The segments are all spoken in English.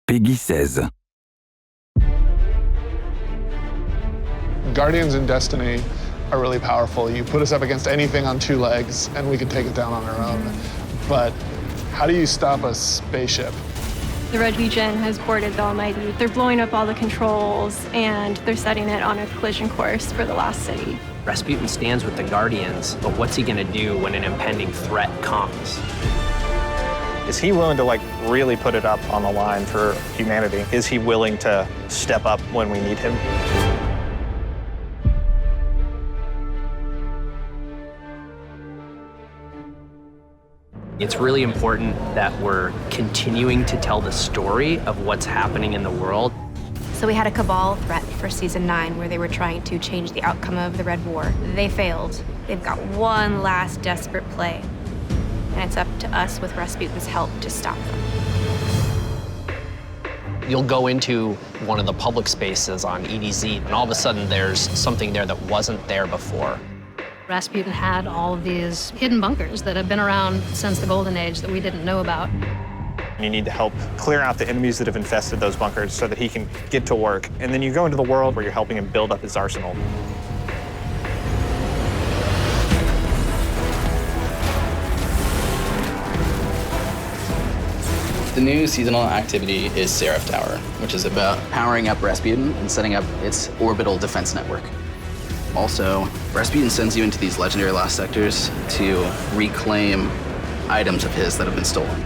Peggy 16. Guardians in Destiny are really powerful. You put us up against anything on two legs, and we can take it down on our own. But how do you stop a spaceship? The Red Legion has boarded the Almighty. They're blowing up all the controls, and they're setting it on a collision course for the lost city. Rasputin stands with the Guardians, but what's he gonna do when an impending threat comes? Is he willing to really put it up on the line for humanity? Is he willing to step up when we need him? It's really important that we're continuing to tell the story of what's happening in the world. So we had a Cabal threat for Season 9 where they were trying to change the outcome of the Red War. They failed. They've got one last desperate play. And it's up to us with Rasputin's help to stop them. You'll go into one of the public spaces on EDZ, and all of a sudden there's something there that wasn't there before. Rasputin had all of these hidden bunkers that have been around since the Golden Age that we didn't know about. You need to help clear out the enemies that have infested those bunkers so that he can get to work. And then you go into the world where you're helping him build up his arsenal. The new seasonal activity is Seraph Tower, which is about powering up Rasputin and setting up its orbital defense network. Also, Rasputin sends you into these legendary lost sectors to reclaim items of his that have been stolen.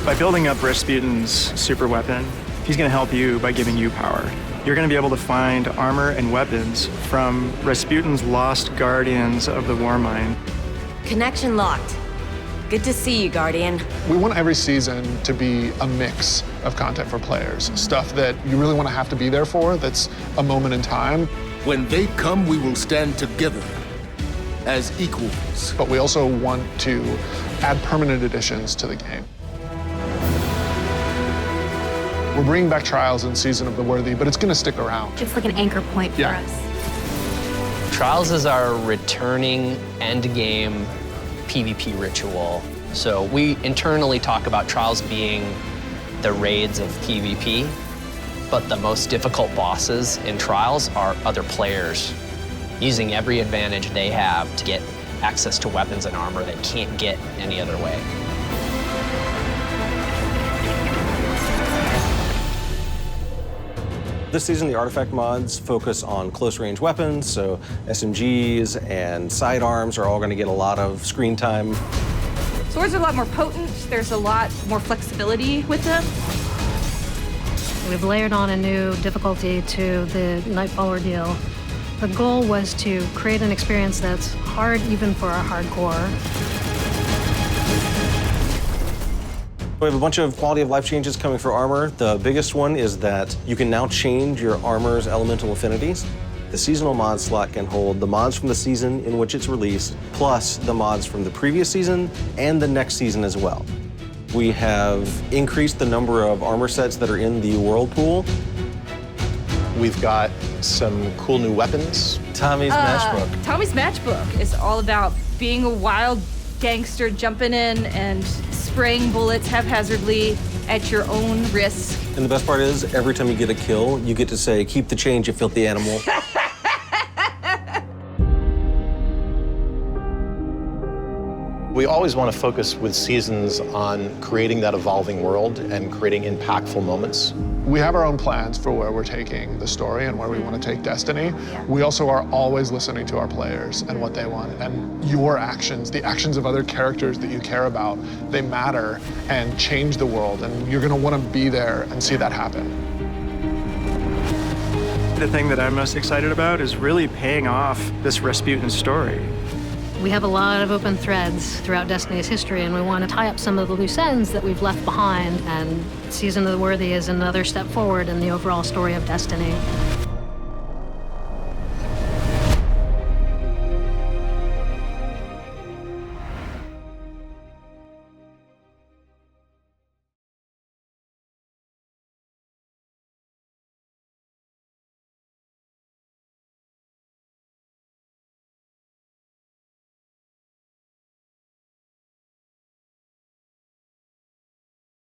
By building up Rasputin's super weapon, he's going to help you by giving you power. You're going to be able to find armor and weapons from Rasputin's lost guardians of the war mine. Connection locked. Good to see you, Guardian. We want every season to be a mix of content for players. Stuff that you really want to have to be there for, that's a moment in time. When they come, we will stand together as equals. But we also want to add permanent additions to the game. We're bringing back Trials in Season of the Worthy, but it's going to stick around. It's like an anchor point for us. Trials is our returning endgame PvP ritual. So we internally talk about Trials being the raids of PvP, but the most difficult bosses in Trials are other players using every advantage they have to get access to weapons and armor they can't get any other way. This season, the artifact mods focus on close-range weapons, so SMGs and sidearms are all going to get a lot of screen time. Swords are a lot more potent. There's a lot more flexibility with them. We've layered on a new difficulty to the Nightfall ordeal. The goal was to create an experience that's hard even for our hardcore. We have a bunch of quality of life changes coming for armor. The biggest one is that you can now change your armor's elemental affinities. The seasonal mod slot can hold the mods from the season in which it's released, plus the mods from the previous season and the next season as well. We have increased the number of armor sets that are in the Whirlpool. We've got some cool new weapons. Tommy's Matchbook. Tommy's Matchbook is all about being a wild gangster jumping in and spraying bullets haphazardly at your own risk. And the best part is, every time you get a kill, you get to say, "Keep the change, you filthy animal." We always want to focus with seasons on creating that evolving world and creating impactful moments. We have our own plans for where we're taking the story and where we want to take Destiny. We also are always listening to our players and what they want. And your actions, the actions of other characters that you care about, they matter and change the world. And you're going to want to be there and see that happen. The thing that I'm most excited about is really paying off this Rasputin story. We have a lot of open threads throughout Destiny's history, and we want to tie up some of the loose ends that we've left behind, and Season of the Worthy is another step forward in the overall story of Destiny.